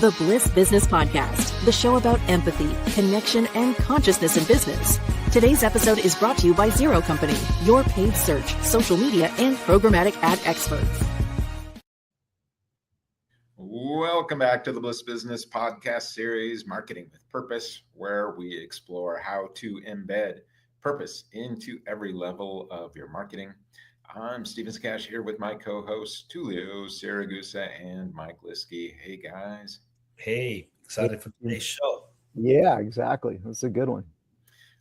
The Bliss Business Podcast, the show about empathy, connection, and consciousness in business. Today's episode is brought to you by Zero Company, your paid search, social media, and programmatic ad experts. Welcome back to the Bliss Business Podcast series, Marketing with Purpose, where we explore how to embed purpose into every level of your marketing. I'm Sakach here with my co-hosts, Tullio, Siragusa, and Mike Liwski. Hey, guys. Hey, excited for today's show. Yeah, exactly. That's a good one.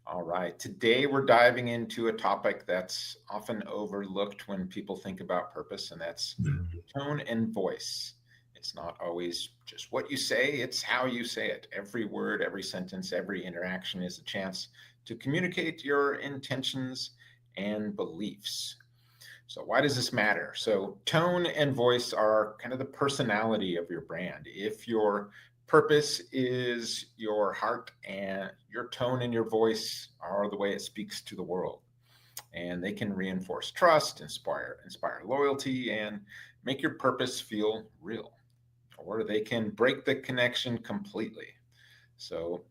All right. Today, we're diving into a topic that's often overlooked when people think about purpose, and that's tone and voice. It's not always just what you say, it's how you say it. Every word, every sentence, every interaction is a chance to communicate your intentions and beliefs. So why does this matter? So tone and voice are kind of the personality of your brand. If your purpose is your heart, and your tone and your voice are the way it speaks to the world, and they can reinforce trust, inspire loyalty, and make your purpose feel real, or they can break the connection completely. So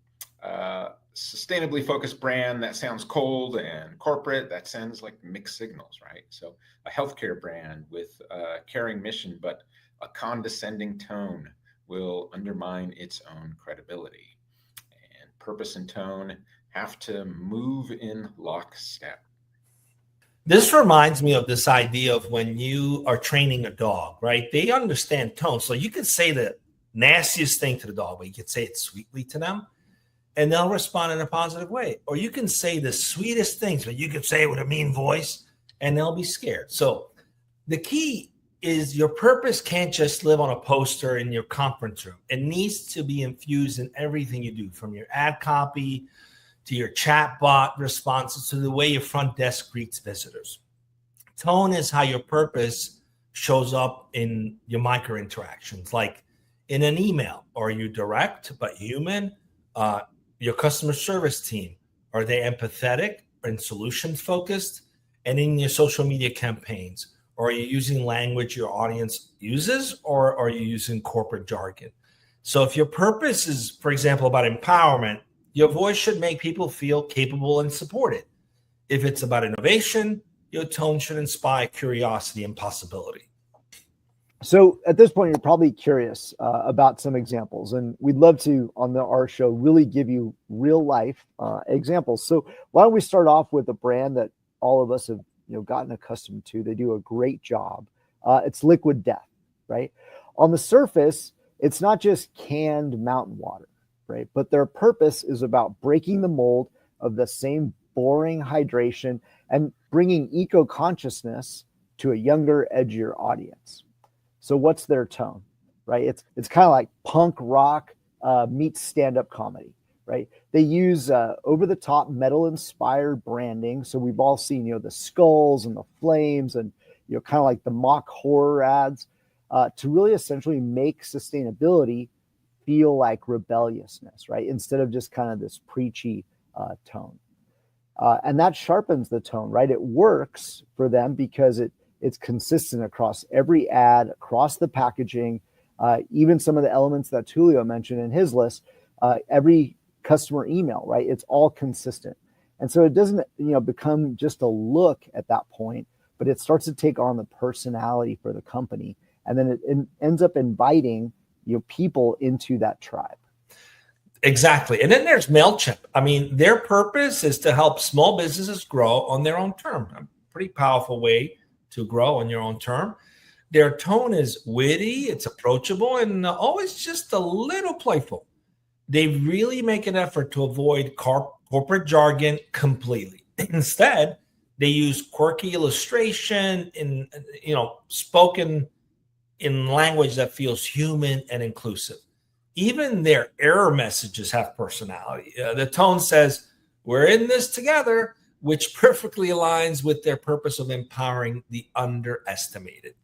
sustainably focused brand that sounds cold and corporate, that sends like mixed signals, right? So a healthcare brand with a caring mission, but a condescending tone will undermine its own credibility. And purpose and tone have to move in lockstep. This reminds me of this idea of when you are training a dog, right? They understand tone. So you can say the nastiest thing to the dog, but you can say it sweetly to them, and they'll respond in a positive way. Or you can say the sweetest things, but you can say it with a mean voice, and they'll be scared. So the key is your purpose can't just live on a poster in your conference room. It needs to be infused in everything you do, from your ad copy to your chatbot responses to the way your front desk greets visitors. Tone is how your purpose shows up in your micro interactions, like in an email. Are you direct but human? Your customer service team, are they empathetic and solutions focused? And in your social media campaigns, are you using language your audience uses, or are you using corporate jargon? So if your purpose is, for example, about empowerment, your voice should make people feel capable and supported. If it's about innovation, your tone should inspire curiosity and possibility. So at this point, you're probably curious about some examples, and we'd love to, on our show, really give you real life examples. So why don't we start off with a brand that all of us have gotten accustomed to. They do a great job. It's Liquid Death, right? On the surface, it's not just canned mountain water, right? But their purpose is about breaking the mold of the same boring hydration and bringing eco-consciousness to a younger, edgier audience. So what's their tone, right? It's kind of like punk rock meets stand-up comedy, right? They use over-the-top metal-inspired branding. So we've all seen, the skulls and the flames and, kind of like the mock horror ads to really essentially make sustainability feel like rebelliousness, right? Instead of just kind of this preachy tone. And that sharpens the tone, right? It works for them because it's consistent across every ad, across the packaging, even some of the elements that Tullio mentioned in his list, every customer email, right? It's all consistent. And so it doesn't, become just a look at that point, but it starts to take on the personality for the company. And then it ends up inviting, people into that tribe. Exactly. And then there's Mailchimp. I mean, their purpose is to help small businesses grow on their own term. A pretty powerful way to grow on your own term. Their tone is witty, it's approachable, and always just a little playful. They really make an effort to avoid corporate jargon completely. Instead, they use quirky illustration in, spoken in language that feels human and inclusive. Even their error messages have personality. The tone says, "We're in this together," which perfectly aligns with their purpose of empowering the underestimated.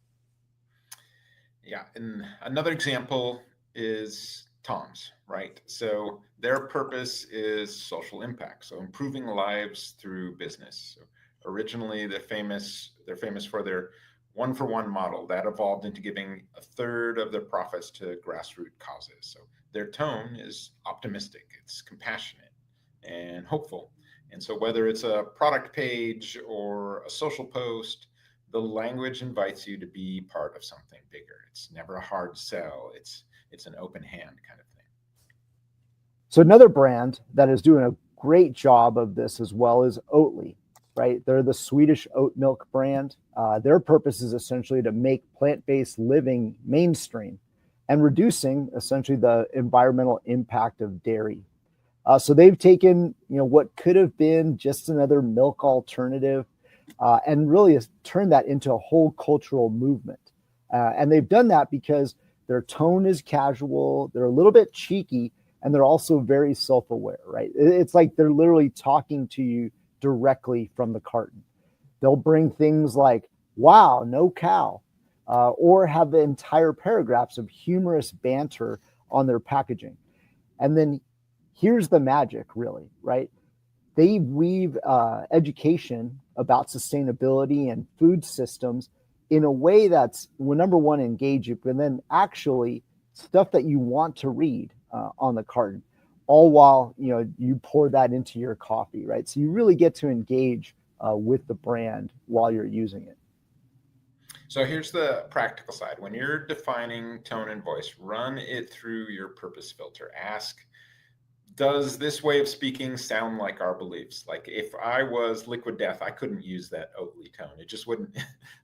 Yeah, and another example is Tom's, right? So their purpose is social impact, so improving lives through business. So originally, they're famous for their one-for-one model that evolved into giving a third of their profits to grassroots causes. So their tone is optimistic, it's compassionate and hopeful. And so whether it's a product page or a social post, the language invites you to be part of something bigger. It's never a hard sell. It's an open hand kind of thing. So another brand that is doing a great job of this as well is Oatly, right? They're the Swedish oat milk brand. Their purpose is essentially to make plant-based living mainstream and reducing essentially the environmental impact of dairy. So they've taken, what could have been just another milk alternative and really has turned that into a whole cultural movement. And they've done that because their tone is casual, they're a little bit cheeky, and they're also very self-aware, right? It's like they're literally talking to you directly from the carton. They'll bring things like, wow, no cow, or have the entire paragraphs of humorous banter on their packaging. And then here's the magic, really, right? They weave education about sustainability and food systems in a way that's, well, number one, engaging, but then actually stuff that you want to read on the carton, all while you pour that into your coffee, right? So you really get to engage with the brand while you're using it. So here's the practical side. When you're defining tone and voice, run it through your purpose filter. Ask, does this way of speaking sound like our beliefs? Like if I was Liquid Death, I couldn't use that Oatly tone. It just wouldn't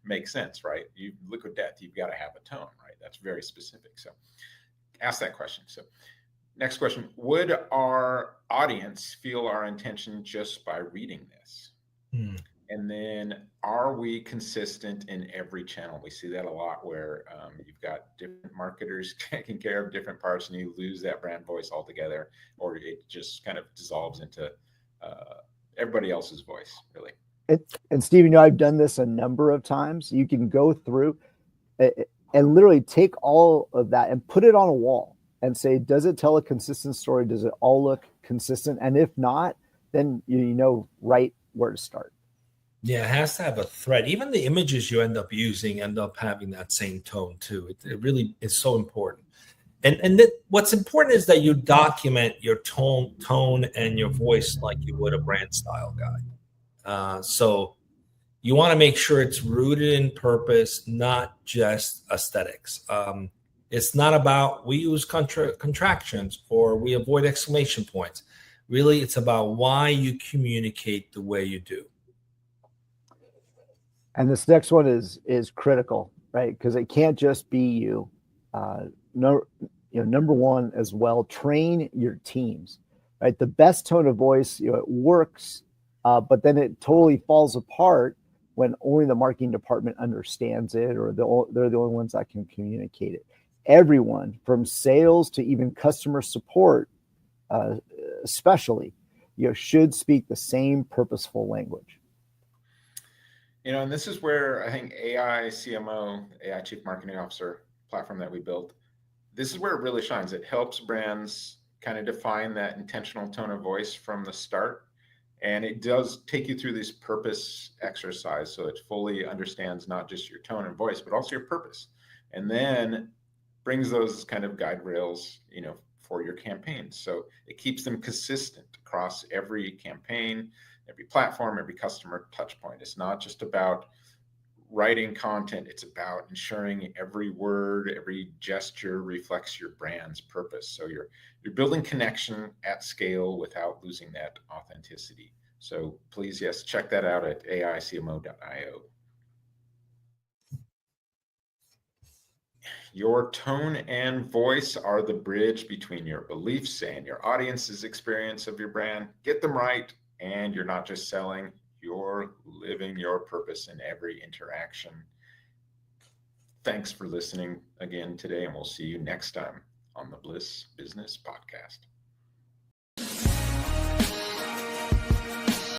make sense, right? Liquid Death, you've got to have a tone, right? That's very specific. So ask that question. So next question, would our audience feel our intention just by reading this? And then are we consistent in every channel? We see that a lot where you've got different marketers taking care of different parts and you lose that brand voice altogether, or it just kind of dissolves into everybody else's voice, really. And Steve, I've done this a number of times. You can go through and literally take all of that and put it on a wall and say, does it tell a consistent story? Does it all look consistent? And if not, then you know right where to start. Yeah, it has to have a thread. Even the images you end up using end up having that same tone too. It really is so important. And what's important is that you document your tone and your voice like you would a brand style guide. So you want to make sure it's rooted in purpose, not just aesthetics. It's not about we use contractions or we avoid exclamation points. Really, it's about why you communicate the way you do. And this next one is critical, right? Because it can't just be you. Number one as well, train your teams, right? The best tone of voice, it works, but then it totally falls apart when only the marketing department understands it, or they're the only ones that can communicate it. Everyone from sales to even customer support, especially, should speak the same purposeful language. And this is where I think AI CMO, AI Chief Marketing Officer platform that we built, this is where it really shines. It helps brands kind of define that intentional tone of voice from the start. And it does take you through this purpose exercise. So it fully understands not just your tone and voice, but also your purpose. And then brings those kind of guide rails, for your campaigns. So it keeps them consistent across every campaign, every platform, every customer touch point. It's not just about writing content. It's about ensuring every word, every gesture reflects your brand's purpose. So you're building connection at scale without losing that authenticity. So please, yes, check that out at aicmo.io. Your tone and voice are the bridge between your beliefs and your audience's experience of your brand. Get them right, and you're not just selling, you're living your purpose in every interaction. Thanks for listening again today, and we'll see you next time on the Bliss Business Podcast.